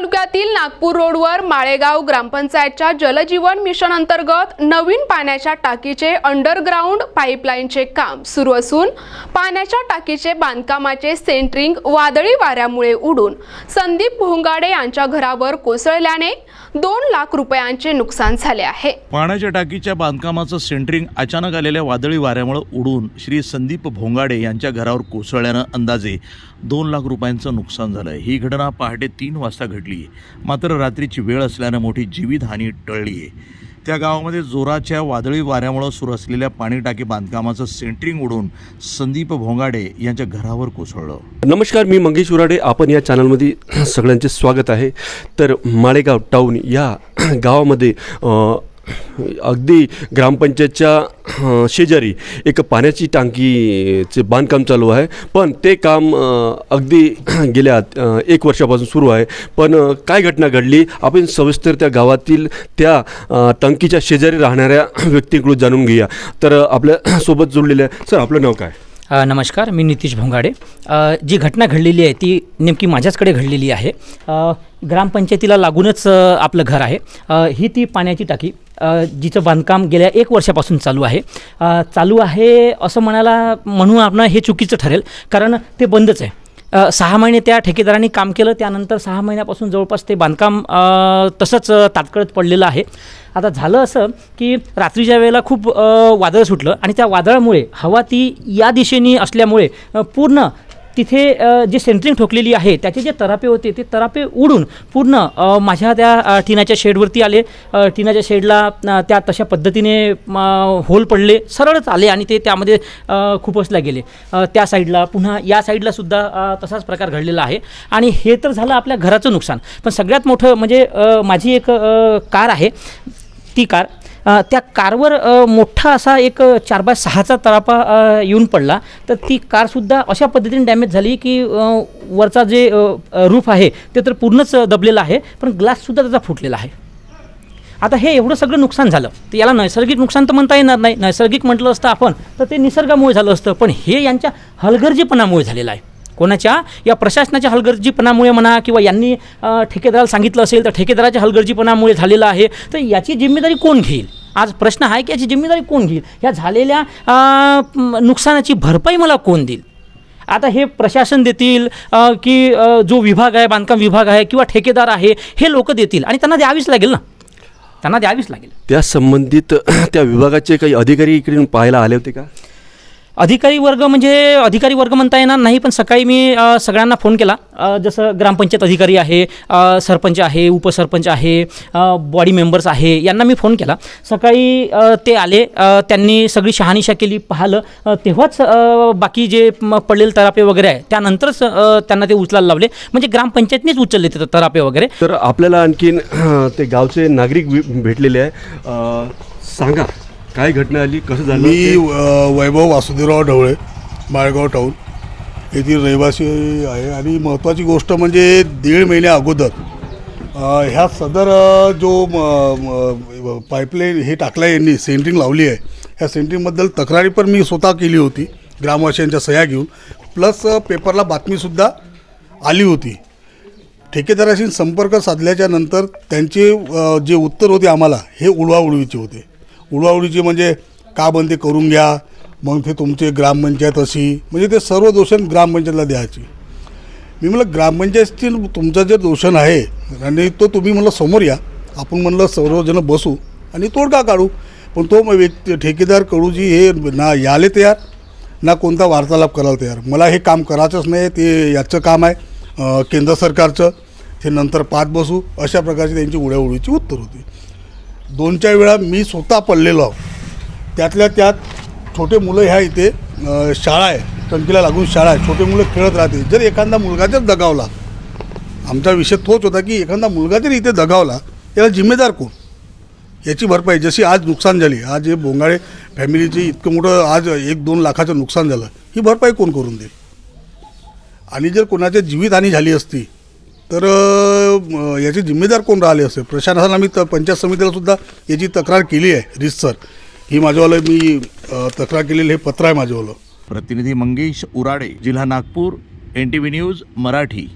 तालुक्यातील नागपूर रोडवर माळेगाव ग्रामपंचायतच्या जलजीवन मिशन अंतर्गत नवीन पाण्याच्या टाकीचे अंडरग्राउंड पाईपलाईनचे काम सुरू असून पाण्याच्या टाकीचे बांधकामाचे सेंट्रिंग वादळी वाऱ्यामुळे उडून संदीप भोंगाडे यांच्या घरावर कोसळल्याने 2 लाख रुपयांचे नुकसान झाले आहे। पाण्याच्या टाकीच्या बांधकामाचं सेंट्रिंग अचानक आलेल्या वादळी वाऱ्यामुळे उडून श्री संदीप भोंगाडे यांच्या घरावर कोसळल्यानं अंदाजे 2 लाख रुपयांचं नुकसान झालं। ही घटना पहाटे 3 वाजता घडली आहे, मात्र रात्रीची वेळ असल्यानं मोठी जीवितहानी टळली आहे। त्या गावामध्ये जोराच्या वादळी वाऱ्यामुळे सुरू असलेल्या पाणी टाकी बांधकामाचं सेंट्रिंग उडून संदीप भोंगाडे यांच्या घरावर कोसळलं। नमस्कार, मी मंगेश उराडे, आपण या चॅनलमध्ये सगळ्यांचे स्वागत आहे। तर माळेगाव टाउन या गावामध्ये अगदी ग्रामपंचायतच्या शेजारी एक पाण्याची टाकीचे बांधकाम चालू आहे, पण ते काम अगदी गेल्या 1 वर्षापासून सुरू आहे। पण काय घटना घडली आपण सविस्तर त्या गावातील त्या टाकीच्या शेजारी राहणाऱ्या व्यक्तींकडून जाणून घेऊया। तर आपल्या सोबत जोडलेले आहे सर, आपलं नाव काय? नमस्कार, मी नितीश भोंगाडे। जी घटना घडलेली आहे ती नेमकी माझ्याचकडे घडलेली आहे। ग्रामपंचायतीला लागूनच आपलं घर आहे। ही ती पाण्याची टाकी जिचं बांधकाम गेल्या 1 वर्षापासून चालू आहे असं म्हणू आपण हे चुकीचं ठरेल, कारण ते बंदच आहे। 6 महिने त्या ठेकेदारांनी काम केलं, त्यानंतर 6 महिन्यापासून जवळपास ते बांधकाम तसंच तात्काळत पडलेलं आहे। आता झालं असं की रात्रीच्या वेळेला खूप वादळ सुटलं आणि त्या वादळामुळे हवा ती या दिशेने असल्यामुळे पूर्ण तिथे जे सेंट्रिंग ठोकलेली आहे त्याचे जे तरापे होते ते तरापे उडून पूर्ण माझ्या त्या टिनाच्या शेडवरती आले। टिनाच्या शेडला त्या तशा पद्धतीने होल पडले, सरळच आले आणि ते त्यामध्ये खुपसला गेले। त्या साईडला पुन्हा या साईडलासुद्धा तसाच प्रकार घडलेला आहे। आणि हे तर झालं आपल्या घराचं नुकसान, पण सगळ्यात मोठं म्हणजे माझी एक कार आहे, ती कार त्या कारवर मोठा असा एक 4x6चा तरापा येऊन पडला, तर ती कारसुद्धा अशा पद्धतीने डॅमेज झाली की वरचा जे रूफ आहे ते तर पूर्णच दबलेलं आहे, पण ग्लाससुद्धा त्याचा फुटलेला आहे। आता हे एवढं सगळं नुकसान झालं तर याला नैसर्गिक नुकसान तर म्हणता येणार नाही। नैसर्गिक म्हटलं असतं आपण तर ते निसर्गामुळे झालं असतं, पण हे यांच्या हलगर्जीपणामुळे झालेलं आहे। कोणाच्या? या प्रशासनाच्या हलगर्जीपणामुळे म्हणा, किंवा यांनी ठेकेदाराला सांगितलं असेल तर ठेकेदाराच्या हलगर्जीपणामुळे झालेलं आहे। तर याची जिम्मेदारी कोण घेईल? आज प्रश्न आहे की याची जिम्मेदारी कोण घेईल? या झालेल्या नुकसानाची भरपाई मला कोण देईल? आता हे प्रशासन देतील की जो विभाग आहे, बांधकाम विभाग आहे किंवा ठेकेदार आहे, हे लोक देतील आणि त्यांना द्यावीच लागेल ना, त्यांना द्यावीच लागेल। त्या संबंधित त्या विभागाचे काही अधिकारी इकडे पाहायला आले होते का? अधिकारी वर्ग म्हणता येणार नाही, पण सकाळी मी सगळ्यांना फोन केला। जसं ग्रामपंचायत अधिकारी आहे, सरपंच आहे, उपसरपंच आहे, बॉडी मेंबर्स आहे, यांना मी फोन केला। सकाळी ते आले, त्यांनी सगळी शहानिशा केली, पाहिलं, तेव्हाच बाकी जे पडलेले तरापे वगैरे आहे त्यानंतरच त्यांना ते उचलायला लावले, म्हणजे ग्रामपंचायतनेच उचलले ते तरापे वगैरे। तर आपल्याला आणखीन ते गावचे नागरिक भेटलेले आहे, सांगा काय घटना आली, कसं झालं? मी वैभव वासुदेवराव ढवळे, माळेगाव टाऊन येथील रहिवासी आहे। आणि महत्त्वाची गोष्ट म्हणजे 1.5 महिन्या अगोदर ह्या सदर जो पाईपलाईन हे टाकला यांनी सेंट्रिंग लावली आहे, ह्या सेंट्रिंगबद्दल तक्रारी पण मी स्वतः केली होती ग्रामवासियांच्या सह्या घेऊन, प्लस पेपरला बातमीसुद्धा आली होती। ठेकेदाराशी संपर्क साधल्याच्या नंतर त्यांचे जे उत्तर होते आम्हाला हे उडवाउडवीचे होते। उडवाउडीची म्हणजे का बंदी करून घ्या, मग ते तुमचे ग्रामपंचायत अशी, म्हणजे ते सर्व दोषण ग्रामपंचायतला द्यायची। मी म्हणलं ग्रामपंचायतची तुमचा जे दोषण आहे आणि तो तुम्ही म्हणलं समोर या, आपण म्हणलं सर्वजण बसू आणि तोडगा काढू, पण तो व्यक्ती ठेकेदार कडूजी हे ना याले तयार ना कोणता वार्तालाप करायला तयार। मला हे काम करायचंच नाही, ते याचं काम आहे केंद्र सरकारचं, ते नंतर पाहत बसू, अशा प्रकारची त्यांची उड्याउडीची उत्तर होती। 2-4 वेळा मी स्वतः पडलेलो आहो, त्यातल्या त्यात छोटे मुलं ह्या इथे शाळा आहे, टंकीला लागून शाळा आहे, छोटे मुलं खेळत राहते। जर एखादा मुलगा जर दगावला, आमचा विषय तोच होता की एखादा मुलगा जर इथे दगावला याला जिम्मेदार कोण? याची भरपाई जशी आज नुकसान झाली, आज हे भोंगाडे फॅमिलीची इतकं मोठं आज 1-2 लाखाचं नुकसान झालं, ही भरपाई कोण करून देईल? आणि जर कोणाची जीवितहानी झाली असती तर याचे जिम्मेदार कोण राहिले असते? प्रशासनाला मी पंचायत समितीलासुद्धा याची तक्रार केली आहे रीतसर। ही माझ्यावालं मी तक्रार केलेलं हे पत्र आहे माझ्यावालं। प्रतिनिधी मंगेश उराडे, जिल्हा नागपूर, NTV न्यूज मराठी।